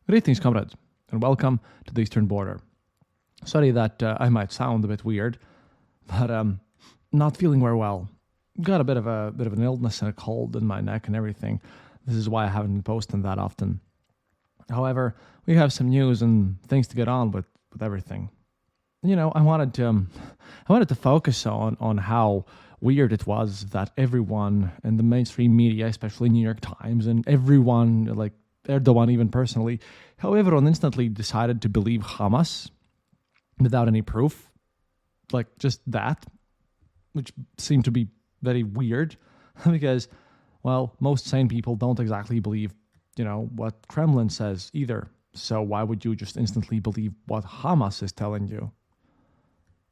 Greetings, comrades, and welcome to the Eastern Border. Sorry that I might sound a bit weird, but not feeling very well. Got a bit of an illness and a cold in my neck and everything. This is why I haven't been posting that often. However, we have some news and things to get on with everything. You know, I wanted to focus on how weird it was that everyone in the mainstream media, especially New York Times, and everyone like Erdogan even personally, how everyone instantly decided to believe Hamas without any proof, like just that, which seemed to be very weird because, well, most sane people don't exactly believe, what Kremlin says either. So why would you just instantly believe what Hamas is telling you?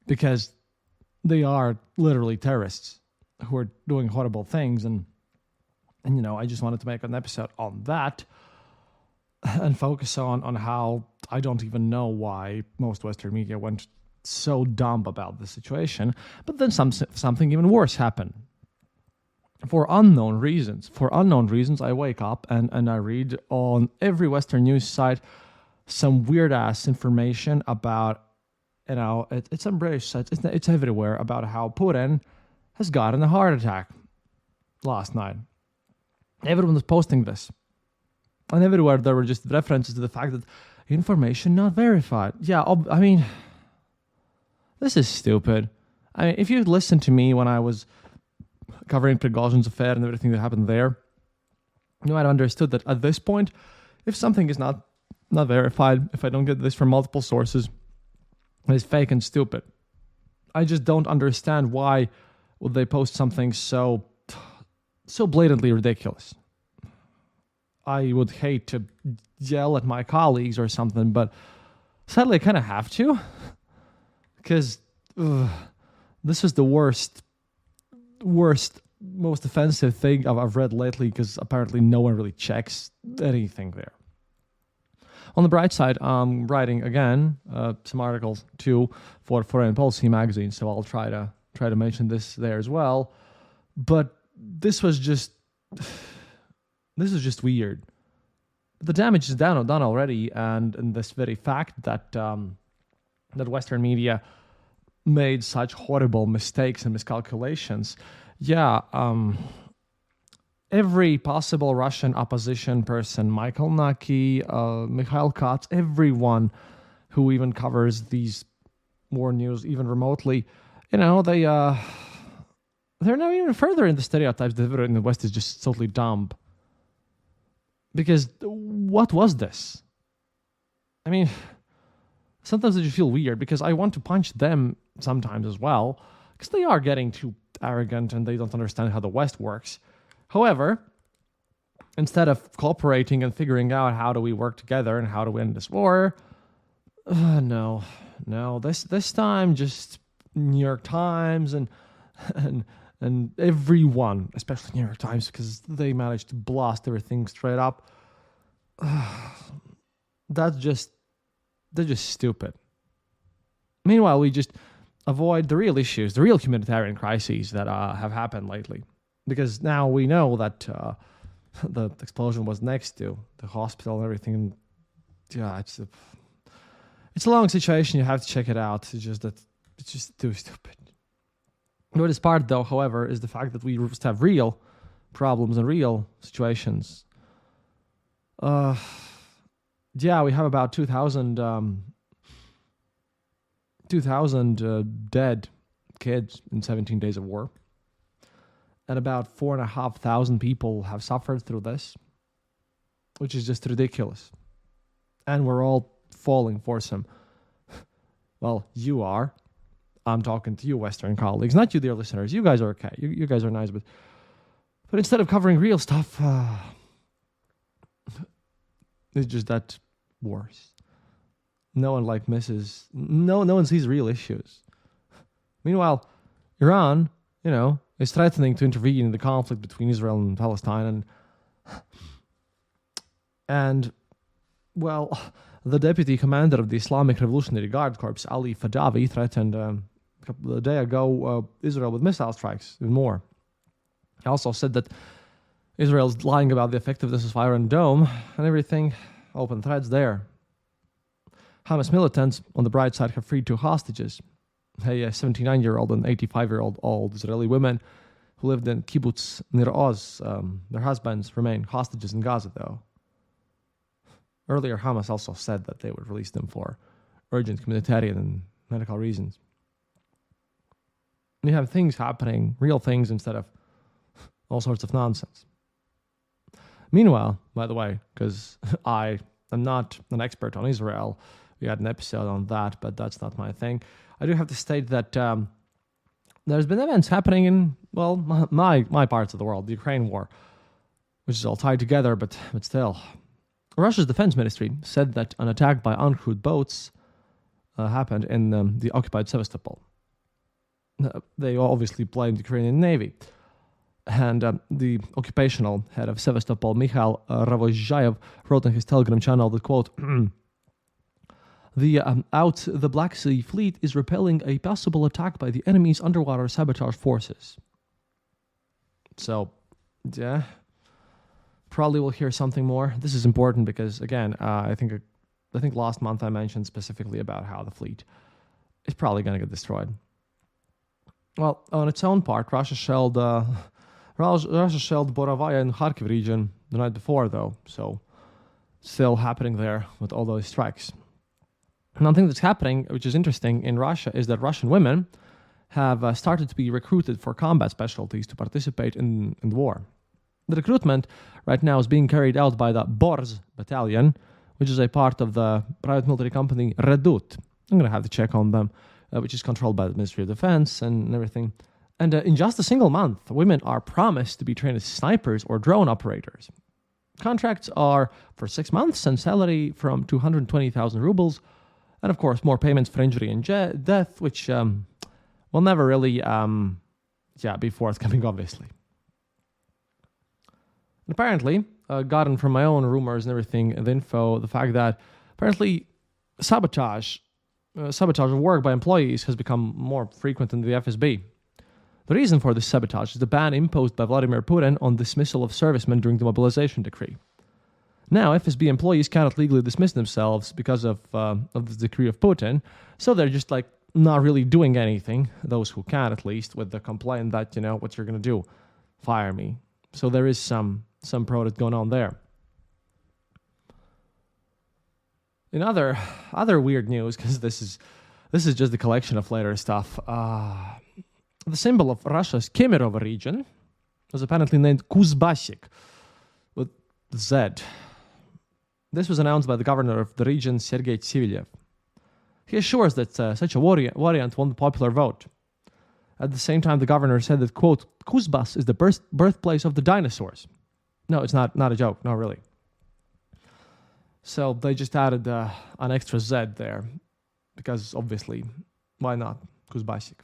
Because they are literally terrorists who are doing horrible things, and I just wanted to make an episode on that and focus on how I don't even know why most Western media went so dumb about the situation. But then something even worse happened. For unknown reasons, I wake up and I read on every Western news site some weird-ass information about, it's on British sites, it's everywhere, about how Putin has gotten a heart attack last night. Everyone was posting this. And everywhere there were just references to the fact that information not verified. Yeah, I mean, this is stupid. I mean, if you listened to me when I was covering Prigozhin's affair and everything that happened there, you might have understood that at this point, if something is not verified, if I don't get this from multiple sources, it's fake and stupid. I just don't understand why would they post something so blatantly ridiculous. I would hate to yell at my colleagues or something, but sadly I kind of have to, because this is the worst, most offensive thing I've read lately, because apparently no one really checks anything there. On the bright side, I'm writing again some articles too for Foreign Policy magazine, so I'll try to mention this there as well. But this was just weird. The damage is done already, and this very fact that that Western media made such horrible mistakes and miscalculations. Yeah, every possible Russian opposition person, Michael Naki, Mikhail Katz, everyone who even covers these war news even remotely, they're now even further in the stereotypes that everyone in the West is just totally dumb. Because what was this? I mean, sometimes I just feel weird because I want to punch them sometimes as well, because they are getting too arrogant and they don't understand how the West works. However, instead of cooperating and figuring out how do we work together and how to win this war, no, this time just New York Times and everyone, especially New York Times, because they managed to blast everything straight up. They're just stupid. Meanwhile, we just avoid the real issues, the real humanitarian crises that have happened lately. Because now we know that the explosion was next to the hospital and everything. Yeah, it's a long situation. You have to check it out. It's just too stupid. What is part, though, however, is the fact that we just have real problems and real situations. We have about 2,000 dead kids in 17 days of war. And about 4,500 people have suffered through this, which is just ridiculous. And we're all falling for some. Well, you are. I'm talking to you, Western colleagues, not you, dear listeners. You guys are okay. You guys are nice, but instead of covering real stuff, it's just that worse. No one sees real issues. Meanwhile, Iran, is threatening to intervene in the conflict between Israel and Palestine, and well, the deputy commander of the Islamic Revolutionary Guard Corps, Ali Fadavi, threatened a day ago Israel with missile strikes and more. He also said that Israel's lying about the effectiveness of Iron Dome and everything. open threads there. Hamas militants on the bright side have freed two hostages. A 79-year-old and 85-year-old Israeli women who lived in kibbutz Nir Oz. Their husbands remain hostages in Gaza, though. Earlier, Hamas also said that they would release them for urgent humanitarian and medical reasons. You have things happening, real things, instead of all sorts of nonsense. Meanwhile, by the way, because I am not an expert on Israel, we had an episode on that, but that's not my thing. I do have to state that there's been events happening in, well, my parts of the world, the Ukraine war, which is all tied together, but still. Russia's defense ministry said that an attack by uncrewed boats happened in the occupied Sevastopol. They obviously blamed the Ukrainian Navy. And the occupational head of Sevastopol, Mikhail Ravozhayev, wrote on his Telegram channel that, quote, the Black Sea Fleet is repelling a possible attack by the enemy's underwater sabotage forces. So, yeah, probably we'll hear something more. This is important because, again, I think last month I mentioned specifically about how the fleet is probably going to get destroyed. Well, on its own part, Russia shelled Borovaya in Kharkiv region the night before, though, so still happening there with all those strikes. One thing that's happening, which is interesting in Russia, is that Russian women have started to be recruited for combat specialties to participate in the war. The recruitment right now is being carried out by the Borz battalion, which is a part of the private military company Redut. I'm going to have to check on them, which is controlled by the Ministry of Defense and everything. And in just a single month, women are promised to be trained as snipers or drone operators. Contracts are for 6 months and salary from 220,000 rubles. And of course, more payments for injury and death, which will never really be forthcoming, obviously. And apparently, gotten from my own rumors and everything, the info, the fact that apparently sabotage of work by employees has become more frequent in the FSB. The reason for this sabotage is the ban imposed by Vladimir Putin on dismissal of servicemen during the mobilization decree. Now, FSB employees cannot legally dismiss themselves because of this decree of Putin, so they're just like not really doing anything, those who can at least, with the complaint that, what you're going to do, fire me. So there is some protest going on there. In other weird news, because this is just a collection of later stuff, the symbol of Russia's Kemerovo region was apparently named Kuzbasik, with Z. This was announced by the governor of the region, Sergei Tsivilyev. He assures that such a variant won the popular vote. At the same time, the governor said that, quote, Kuzbas is the birthplace of the dinosaurs. No, it's not a joke, not really. So they just added an extra Z there, because obviously, why not? Kuzbasik.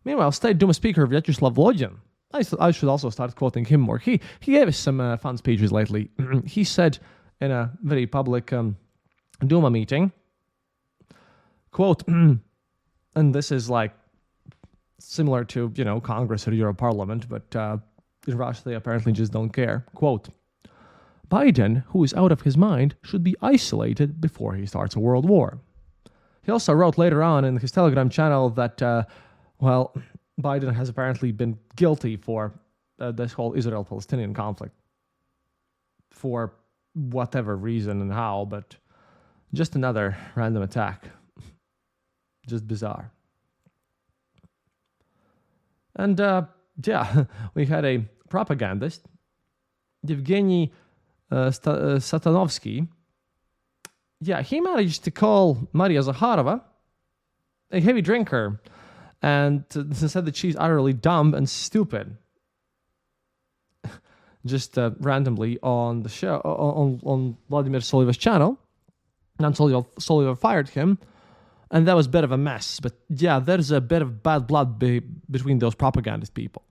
Meanwhile, State Duma Speaker Vyacheslav Volodin, I should also start quoting him more. He gave us some fun speeches lately. He said in a very public Duma meeting, quote, and this is like similar to, Congress or Europarliament, but in Russia they apparently just don't care. Quote, Biden, who is out of his mind, should be isolated before he starts a world war. He also wrote later on in his Telegram channel that, Biden has apparently been guilty for this whole Israel-Palestinian conflict for whatever reason and how, but just another random attack. Just bizarre. And, we had a propagandist, Yevgeny Satanovsky. Yeah, he managed to call Maria Zakharova a heavy drinker and said that she's utterly dumb and stupid. Just randomly on the show, on Vladimir Solyev's channel. And Solyev fired him, and that was a bit of a mess. But yeah, there's a bit of bad blood between those propagandist people.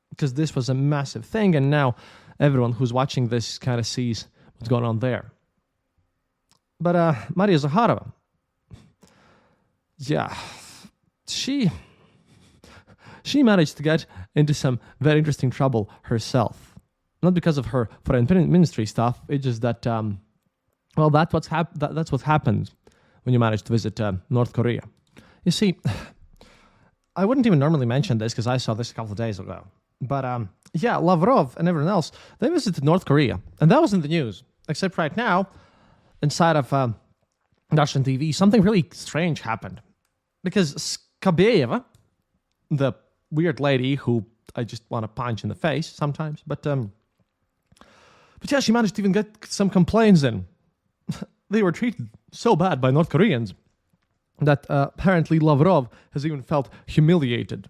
Because this was a massive thing, and now everyone who's watching this kind of sees what's going on there. But Maria Zakharova, yeah, she managed to get into some very interesting trouble herself. not because of her foreign ministry stuff. It's just that, that's what happens when you manage to visit North Korea. You see, I wouldn't even normally mention this because I saw this a couple of days ago. But Lavrov and everyone else, they visited North Korea. And that was in the news. Except right now, inside of Russian TV, something really strange happened. Because Skabeeva, the weird lady who I just want to punch in the face sometimes, but yeah, she managed to even get some complaints in. They were treated so bad by North Koreans that apparently Lavrov has even felt humiliated.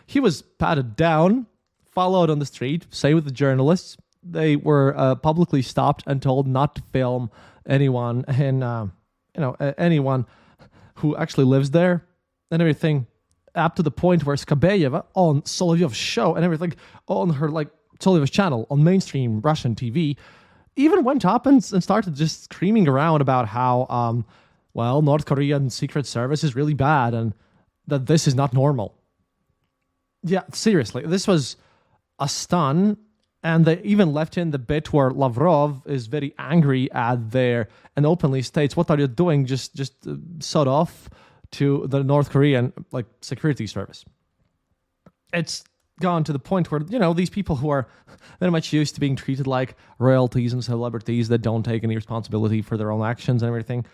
He was patted down, followed on the street, same with the journalists. They were publicly stopped and told not to film anyone anyone who actually lives there and everything, up to the point where Skabeeva on Solovyov's show and everything on her Solovyov's channel on mainstream Russian TV even went up and started just screaming around about how North Korean Secret Service is really bad and that this is not normal. Yeah, seriously, this was a stun, and they even left in the bit where Lavrov is very angry at there and openly states, "What are you doing? Just sod off," to the North Korean security service. It's gone to the point where, these people who are very much used to being treated like royalties and celebrities that don't take any responsibility for their own actions and everything,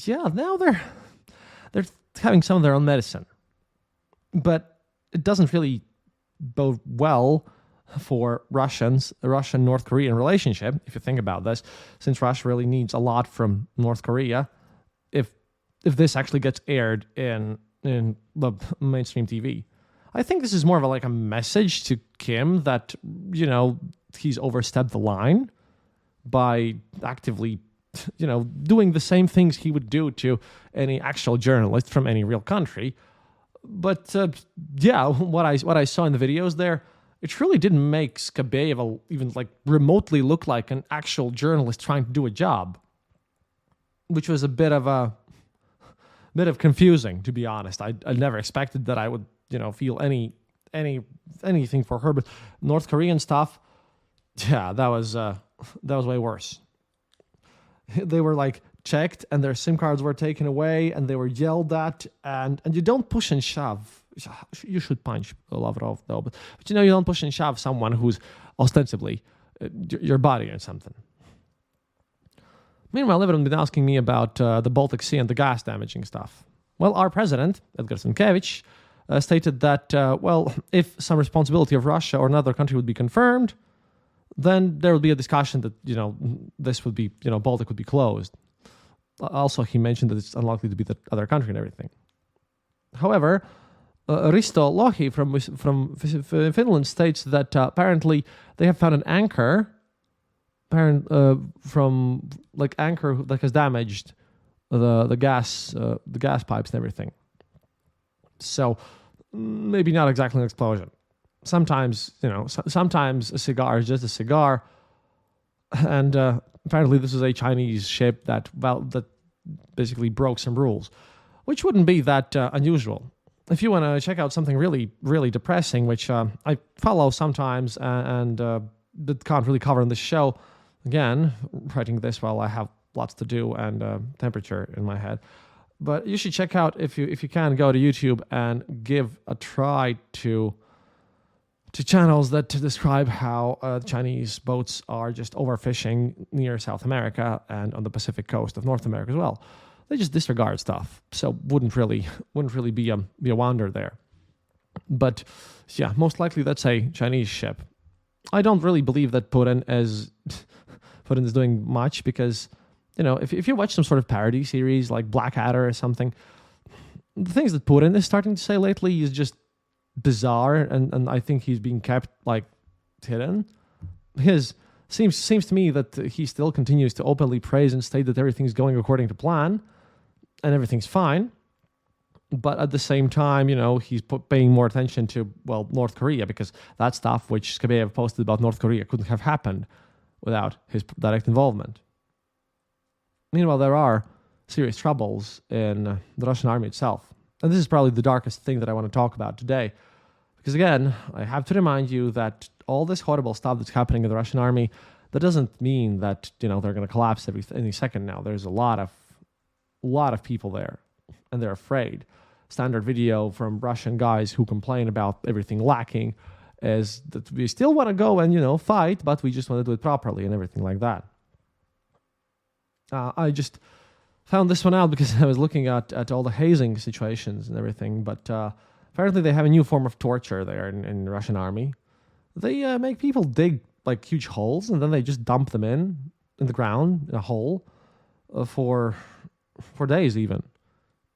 now they're having some of their own medicine. But it doesn't really bode well for the Russian-North Korean relationship, if you think about this, since Russia really needs a lot from North Korea. If this actually gets aired in the mainstream TV, I think this is more of a message to Kim that, he's overstepped the line by actively, doing the same things he would do to any actual journalist from any real country. But what I saw in the videos there, it really didn't make Skabeeva even remotely look like an actual journalist trying to do a job, which was a bit of confusing, to be honest. I never expected that I would feel anything for her, but North Korean stuff, that was way worse. They were checked and their SIM cards were taken away and they were yelled at, and you don't push and shove. You should punch Lavrov though, but you don't push and shove someone who's ostensibly your body or something. Meanwhile, everyone been asking me about the Baltic Sea and the gas damaging stuff. Well, our president, Edgar Sienkiewicz, stated that, if some responsibility of Russia or another country would be confirmed, then there would be a discussion that, this would be, Baltic would be closed. Also, he mentioned that it's unlikely to be the other country and everything. However, Risto Lohi from Finland states that apparently they have found an anchor from anchor that has damaged the gas pipes and everything. So maybe not exactly an explosion. Sometimes sometimes a cigar is just a cigar, and apparently this is a Chinese ship that basically broke some rules, which wouldn't be that unusual. If you want to check out something really, really depressing, which I follow sometimes and that can't really cover on this show, again, writing this while I have lots to do and temperature in my head. But you should check out, if you can, go to YouTube and give a try to channels that describe how Chinese boats are just overfishing near South America and on the Pacific coast of North America as well. They just disregard stuff, so wouldn't really be a wonder there. But yeah, most likely that's a Chinese ship. I don't really believe that Putin is doing much because, if you watch some sort of parody series like Blackadder or something, the things that Putin is starting to say lately is just bizarre, and I think he's being kept hidden. Seems to me that he still continues to openly praise and state that everything's going according to plan and everything's fine. But at the same time, he's paying more attention to, North Korea, because that stuff which Skabeyev posted about North Korea couldn't have happened without his direct involvement. Meanwhile, there are serious troubles in the Russian army itself. And this is probably the darkest thing that I want to talk about today, Because again, I have to remind you that all this horrible stuff that's happening in the Russian army, that doesn't mean that they're going to collapse any second now. There's a lot of people there, and they're afraid. Standard video from Russian guys who complain about everything lacking is that we still want to go and fight, but we just want to do it properly and everything like that. I just found this one out because I was looking at all the hazing situations and everything, but apparently they have a new form of torture there in the Russian army. They make people dig like huge holes, and then they just dump them in the ground, in a hole, for days even.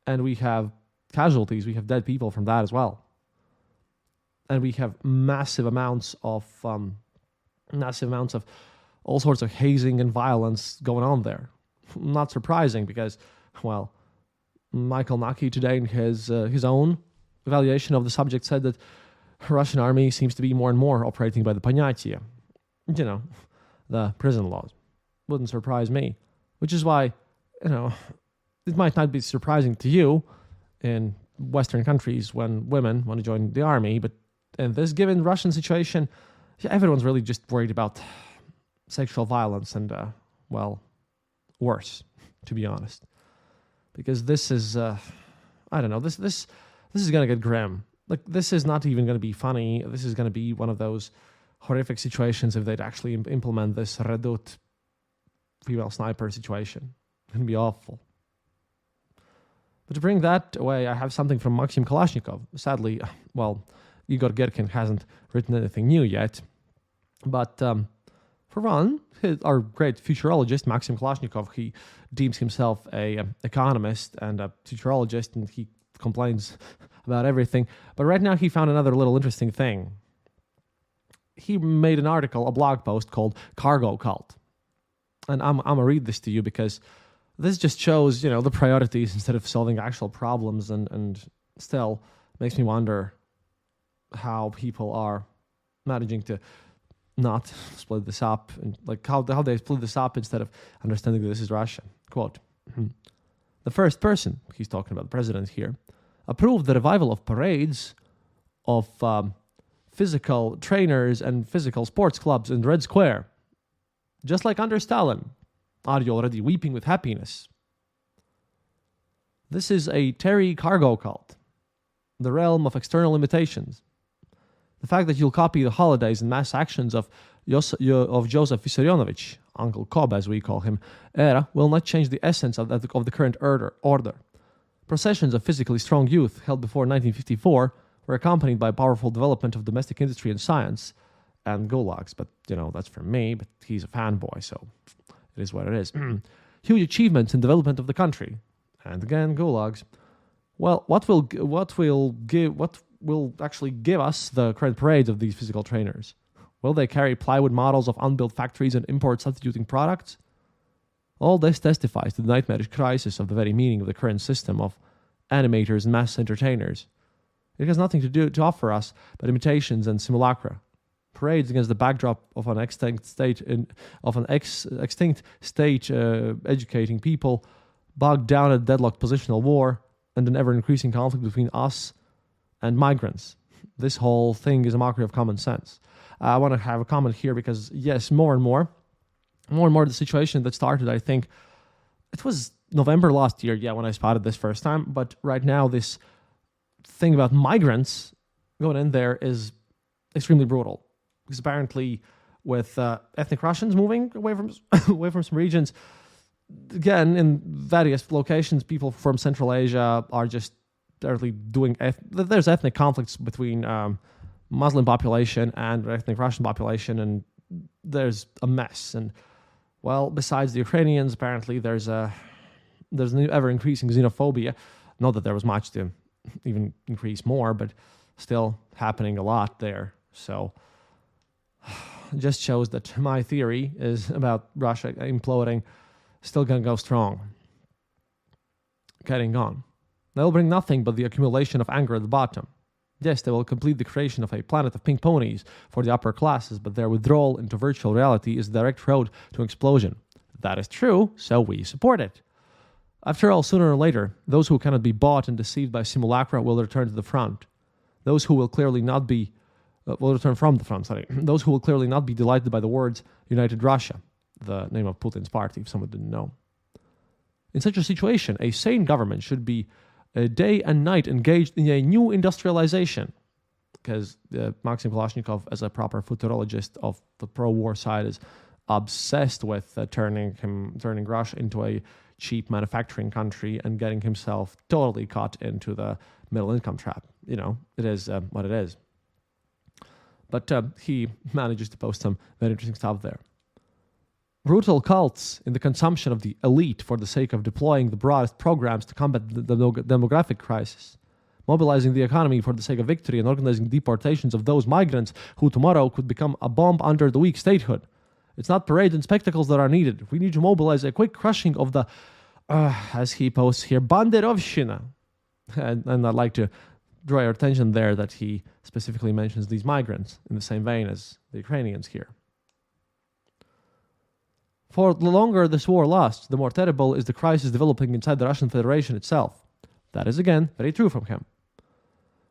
And we have casualties, we have dead people from that as well. And we have massive amounts of all sorts of hazing and violence going on there. Not surprising because, well, Michael Naki today in his own evaluation of the subject said that Russian army seems to be more and more operating by the понятия, the prison laws. Wouldn't surprise me, which is why, it might not be surprising to you in Western countries when women want to join the army, but in this given Russian situation, everyone's really just worried about sexual violence and, worse, to be honest. Because this is, this is going to get grim. Like, this is not even going to be funny. This is going to be one of those horrific situations if they'd actually implement this Redut female sniper situation. It's going to be awful. But to bring that away, I have something from Maxim Kalashnikov. Sadly, Igor Gerkin hasn't written anything new yet. But for one, our great futurologist, Maxim Kalashnikov, he deems himself an economist and a futurologist, and he complains about everything. But right now he found another little interesting thing. He made an article, a blog post called Cargo Cult. And I'm going to read this to you because this just shows, the priorities instead of solving actual problems, and still makes me wonder how people are managing to not split this up, and like how they split this up instead of understanding that this is Russian. Quote, the first person, he's talking about the president here, approved the revival of parades of physical trainers and physical sports clubs in Red Square. Just like under Stalin, are you already weeping with happiness? This is a Terry cargo cult, the realm of external limitations. The fact that you'll copy the holidays and mass actions of Joseph Vissarionovich, Uncle Cobb as we call him, era, will not change the essence of the current order. Processions of physically strong youth held before 1954 were accompanied by powerful development of domestic industry and science and gulags. But, that's for me, but he's a fanboy, so it is what it is. Huge achievements in development of the country. And again, gulags. Well, what will actually give us the current parades of these physical trainers? Will they carry plywood models of unbuilt factories and import substituting products? All this testifies to the nightmarish crisis of the very meaning of the current system of animators and mass entertainers. It has nothing to offer us but imitations and simulacra. Parades against the backdrop of an extinct state, educating people, bogged down at deadlocked positional war, and an ever-increasing conflict between us and migrants. This whole thing is a mockery of common sense. I want to have a comment here because, yes, more and more the situation that started, I think, it was November last year, when I spotted this first time, but right now this thing about migrants going in there is extremely brutal. Because apparently with ethnic Russians moving away from some regions, again, in various locations, people from Central Asia are just directly doing... There's ethnic conflicts between Muslim population and ethnic Russian population, and there's a mess. And, besides the Ukrainians, apparently there's an ever-increasing xenophobia. Not that there was much to even increase more, but still happening a lot there. So... just shows that my theory is about Russia imploding still going to go strong. Carrying on. They'll bring nothing but the accumulation of anger at the bottom. Yes, they will complete the creation of a planet of pink ponies for the upper classes, but their withdrawal into virtual reality is the direct road to explosion. That is true, so we support it. After all, sooner or later, those who cannot be bought and deceived by simulacra will return to the front. those who will clearly not be, will return from the front, sorry, those who will clearly not be delighted by the words United Russia, the name of Putin's party, if someone didn't know. In such a situation, a sane government should be day and night engaged in a new industrialization, because Maxim Kalashnikov, as a proper futurologist of the pro-war side, is obsessed with turning Russia into a cheap manufacturing country and getting himself totally caught into the middle income trap. You know, it is what it is. But he manages to post some very interesting stuff there. Brutal cults in the consumption of the elite for the sake of deploying the broadest programs to combat the demographic crisis, mobilizing the economy for the sake of victory, and organizing deportations of those migrants who tomorrow could become a bomb under the weak statehood. It's not parades and spectacles that are needed. We need to mobilize a quick crushing of the, as he posts here, Banderovщина. And I'd like to draw your attention there that he specifically mentions these migrants in the same vein as the Ukrainians here. For the longer this war lasts, the more terrible is the crisis developing inside the Russian Federation itself. That is, again, very true from him.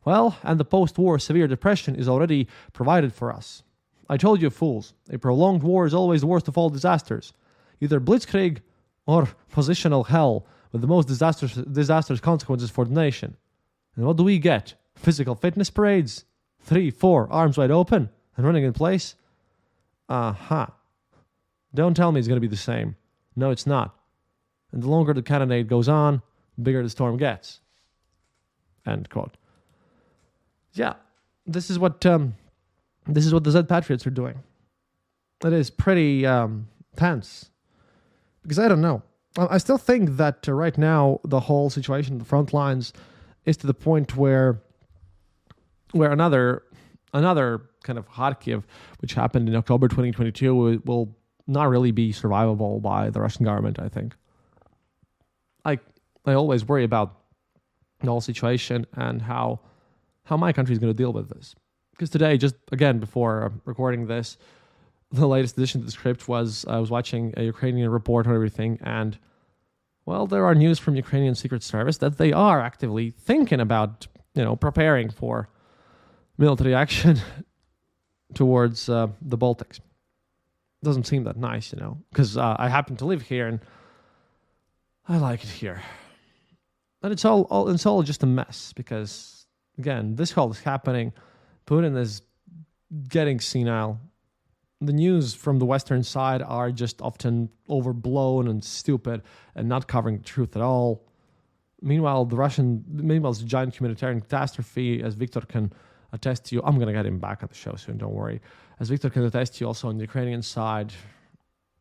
Well, and the post-war severe depression is already provided for us. I told you, fools, a prolonged war is always the worst of all disasters. Either blitzkrieg or positional hell with the most disastrous consequences for the nation. And what do we get? Physical fitness parades? 3, 4, arms wide open and running in place? Aha. Don't tell me it's going to be the same. No, it's not. And the longer the cannonade goes on, the bigger the storm gets. End quote. Yeah, this is what the Z Patriots are doing. It is pretty tense. Because I don't know. I still think that right now the whole situation at the front lines is to the point where another kind of Kharkiv, which happened in October 2022, will not really be survivable by the Russian government, I think. I always worry about the whole situation and how my country is going to deal with this. Because today, just again, before recording this, the latest addition to the script was I was watching a Ukrainian report on everything, and, well, there are news from Ukrainian Secret Service that they are actively thinking about, preparing for military action towards the Baltics. Doesn't seem that nice, because I happen to live here and I like it here. And it's all just a mess because, again, this all is happening. Putin is getting senile. The news from the Western side are just often overblown and stupid and not covering the truth at all. Meanwhile, it's a giant humanitarian catastrophe, as Victor can attest to you. I'm going to get him back on the show soon, don't worry. As Victor can attest to you also on the Ukrainian side,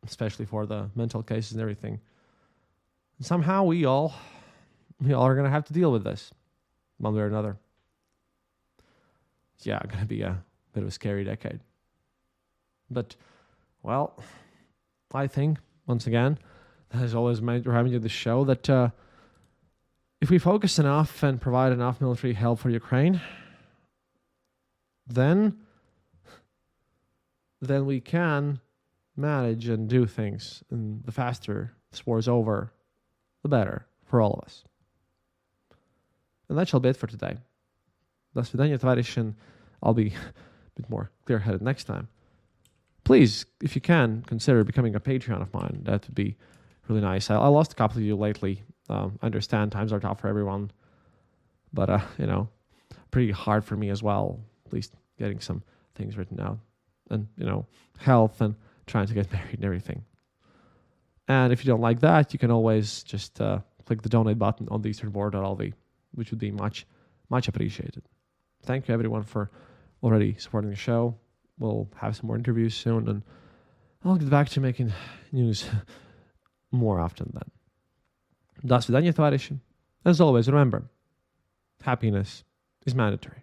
especially for the mental cases and everything. And somehow we all are going to have to deal with this, one way or another. Yeah, going to be a bit of a scary decade. But, well, I think, once again, that is always reminding you of the show that if we focus enough and provide enough military help for Ukraine, then we can manage and do things. And the faster this war is over, the better for all of us. And that shall be it for today. До свидания, товарищи, and I'll be a bit more clear-headed next time. Please, if you can, consider becoming a Patreon of mine. That would be really nice. I lost a couple of you lately. I understand times are tough for everyone. But, pretty hard for me as well. At least getting some things written out. And, health and trying to get married and everything. And if you don't like that, you can always just click the donate button on theeasternborder.lv, which would be much, much appreciated. Thank you, everyone, for already supporting the show. We'll have some more interviews soon, and I'll get back to making news more often then. До свидания, товарищи. As always, remember, happiness is mandatory.